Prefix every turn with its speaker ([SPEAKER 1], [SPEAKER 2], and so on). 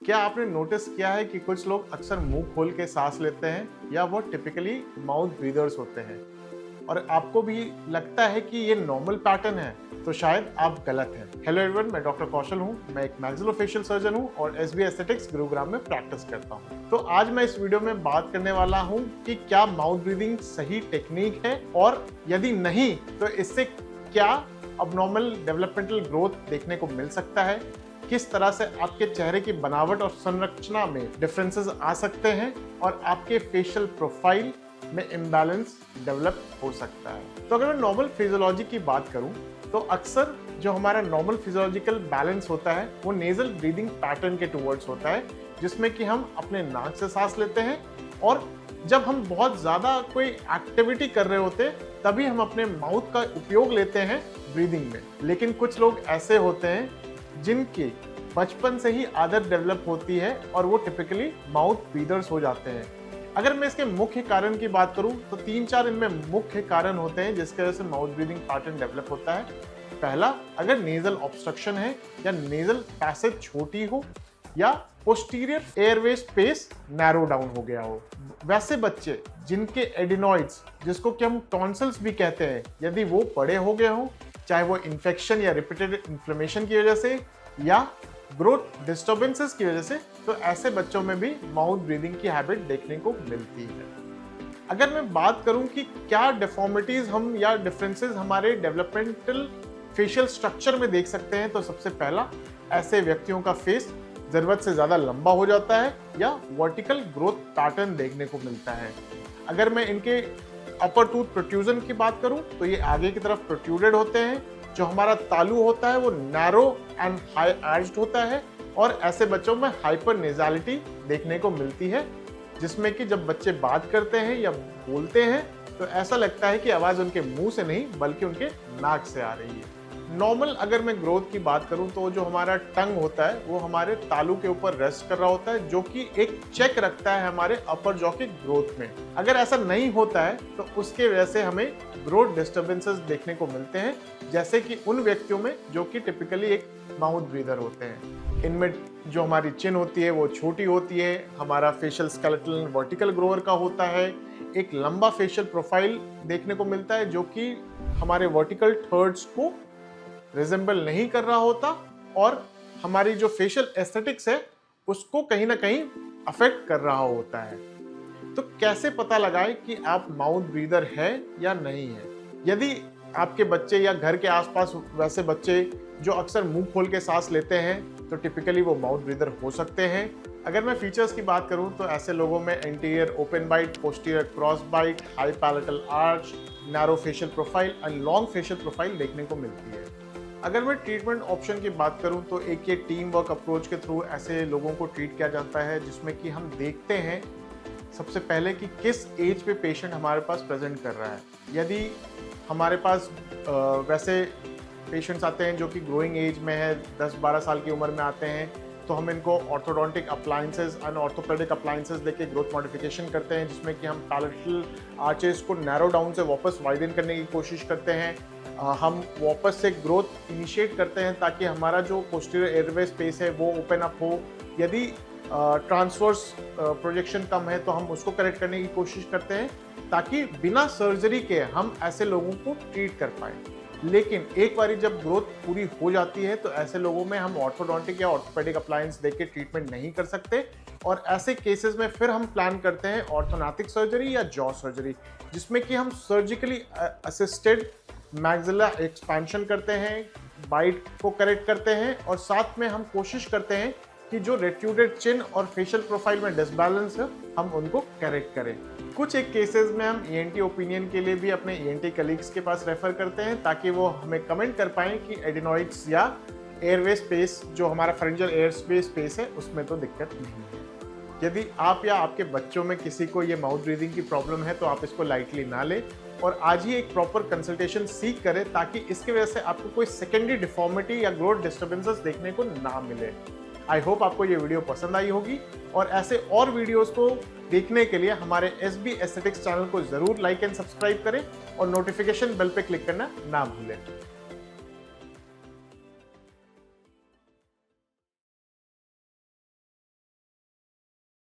[SPEAKER 1] क्या आपने नोटिस किया है कि कुछ लोग अक्सर मुंह खोल के सांस लेते हैं या वो टिपिकली माउथ ब्रीदर्स होते हैं और आपको भी लगता है कि ये नॉर्मल पैटर्न है, तो शायद आप गलत हैं। हेलो एवरीवन, मैं डॉक्टर कौशल हूँ। मैं एक मैक्सिलोफेशियल सर्जन हूँ और एसबी एस्थेटिक्स गुरुग्राम में प्रैक्टिस करता हूँ। तो आज मैं इस वीडियो में बात करने वाला हूँ कि क्या माउथ ब्रीदिंग सही टेक्निक है और यदि नहीं तो इससे क्या अबनॉर्मल डेवलपमेंटल ग्रोथ देखने को मिल सकता है, किस तरह से आपके चेहरे की बनावट और संरचना में डिफरेंसेस आ सकते हैं और आपके फेशियल प्रोफाइल में इम्बैलेंस डेवलप हो सकता है। तो अगर मैं नॉर्मल फिजियोलॉजी की बात करूं तो अक्सर जो हमारा नॉर्मल फिजियोलॉजिकल बैलेंस होता है वो नेजल ब्रीदिंग पैटर्न के टुवर्ड्स होता है, जिसमें कि हम अपने नाक से सांस लेते हैं और जब हम बहुत ज़्यादा कोई एक्टिविटी कर रहे होते हैं तभी हम अपने माउथ का उपयोग लेते हैं ब्रीदिंग में। लेकिन कुछ लोग ऐसे होते हैं जिनकी बचपन से ही आदत डेवलप होती है और वो टिपिकली माउथ ब्रीदर्स हो जाते हैं। अगर मैं इसके मुख्य कारण की बात करूं तो 3-4 इनमें मुख्य कारण होते हैं जिसकी वजह से माउथ ब्रीदिंग पैटर्न डेवलप होता है। पहला, अगर नेजल ऑब्स्ट्रक्शन है या नेजल पैसेज छोटी हो या posterior airway space narrow down हो गया हो। वैसे बच्चे जिनके एडिनॉइड्स, जिसको कि हम टॉन्सिल्स भी कहते हैं, यदि वो बड़े हो गए हों, चाहे वो इन्फेक्शन या रिपीटेड इन्फ्लेमेशन की वजह से या ग्रोथ डिस्टर्बेंसेस की वजह से, तो ऐसे बच्चों में भी माउथ ब्रीदिंग की हैबिट देखने को मिलती है। अगर मैं बात करूं कि क्या डिफॉर्मिटीज हम या डिफरेंसेस हमारे डेवलपमेंटल फेशियल स्ट्रक्चर में देख सकते हैं, तो सबसे पहला, ऐसे व्यक्तियों का फेस जरूरत से ज्यादा लंबा हो जाता है या वर्टिकल ग्रोथ पैटर्न देखने को मिलता है। अगर मैं इनके अपर टूथ प्रोट्रूजन की बात करूं तो ये आगे की तरफ प्रोट्रूडेड होते हैं। जो हमारा तालू होता है वो नैरो एंड हाई एज्ड होता है और ऐसे बच्चों में हाइपर नेजालिटी देखने को मिलती है, जिसमें कि जब बच्चे बात करते हैं या बोलते हैं तो ऐसा लगता है कि आवाज उनके मुंह से नहीं बल्कि उनके नाक से आ रही है। नॉर्मल अगर मैं ग्रोथ की बात करूं तो जो हमारा टंग होता है वो हमारे तालू के ऊपर रेस्ट कर रहा होता है, जो कि एक चेक रखता है हमारे अपर जॉ के ग्रोथ में। अगर ऐसा नहीं होता है तो उसके वजह से हमें ग्रोथ डिस्टर्बेंसेस देखने को मिलते हैं, जैसे कि उन व्यक्तियों में जो कि टिपिकली एक माउथ ब्रीदर होते हैं। इनमें जो हमारी चिन होती है वो छोटी होती है, हमारा फेशियल स्केलेटल वर्टिकल ग्रोअर का होता है, एक लंबा फेशियल प्रोफाइल देखने को मिलता है जो कि हमारे वर्टिकल थर्ड्स को रिजेंबल नहीं कर रहा होता और हमारी जो फेशियल एस्थेटिक्स है उसको कहीं ना कहीं अफेक्ट कर रहा होता है। तो कैसे पता लगाएं कि आप माउथ ब्रीदर है या नहीं है? यदि आपके बच्चे या घर के आसपास वैसे बच्चे जो अक्सर मुंह खोल के सांस लेते हैं तो टिपिकली वो माउथ ब्रीदर हो सकते हैं। अगर मैं फीचर्स की बात करूं तो ऐसे लोगों में anterior open bite, posterior cross bite, high palatal arch, narrow facial profile and long facial profile देखने को मिलती है। अगर मैं ट्रीटमेंट ऑप्शन की बात करूं तो एक ये टीम वर्क अप्रोच के थ्रू ऐसे लोगों को ट्रीट किया जाता है, जिसमें कि हम देखते हैं सबसे पहले कि किस एज पे पेशेंट हमारे पास प्रेजेंट कर रहा है। यदि हमारे पास वैसे पेशेंट्स आते हैं जो कि ग्रोइंग एज में है, 10-12 साल की उम्र में आते हैं, तो हम इनको orthodontic appliances and orthopaedic appliances देके ग्रोथ मॉडिफिकेशन करते हैं, जिसमें कि हम पैलेटल आर्चेस को नैरो डाउन से वापस वाइडन करने की कोशिश करते हैं। हम वापस से ग्रोथ इनिशिएट करते हैं ताकि हमारा जो पोस्टीरियर एयरवे स्पेस है वो ओपन अप हो। यदि ट्रांसवर्स प्रोजेक्शन कम है तो हम उसको करेक्ट करने की कोशिश करते हैं ताकि बिना सर्जरी के हम ऐसे लोगों को ट्रीट कर पाएँ। लेकिन एक बारी जब ग्रोथ पूरी हो जाती है तो ऐसे लोगों में हम ऑर्थोडोंटिक या ऑर्थोपेडिक अप्लायंस देके ट्रीटमेंट नहीं कर सकते और ऐसे केसेस में फिर हम प्लान करते हैं ऑर्थोग्नैथिक सर्जरी या जॉ सर्जरी, जिसमें कि हम सर्जिकली असिस्टेड मैक्सिला एक्सपेंशन करते हैं, बाइट को करेक्ट करते हैं और साथ में हम कोशिश करते हैं कि जो रेट्यूडेड चिन और फेशियल प्रोफाइल में डिसबैलेंस है हम उनको करेक्ट करें। कुछ एक केसेस में हम ईएनटी ओपिनियन के लिए भी अपने ईएनटी कलीग्स के पास रेफर करते हैं ताकि वो हमें कमेंट कर पाएं कि एडिनॉइड्स या एयरवे स्पेस, जो हमारा फेरेंजियल एयर स्पेस है, उसमें तो दिक्कत नहीं है। यदि आप या आपके बच्चों में किसी को ये माउथ ब्रीदिंग की प्रॉब्लम है तो आप इसको लाइटली ना लें और आज ही एक प्रॉपर कंसल्टेशन सीख करें ताकि इसकी वजह से आपको कोई सेकेंडरी डिफॉर्मिटी या ग्रोथ डिस्टर्बेंसेस देखने को ना मिले। आई होप आपको ये वीडियो पसंद आई होगी और ऐसे और वीडियोस को देखने के लिए हमारे एसबी एस्थेटिक्स चैनल को जरूर लाइक एंड सब्सक्राइब करें और नोटिफिकेशन बेल पे क्लिक करना ना भूलें।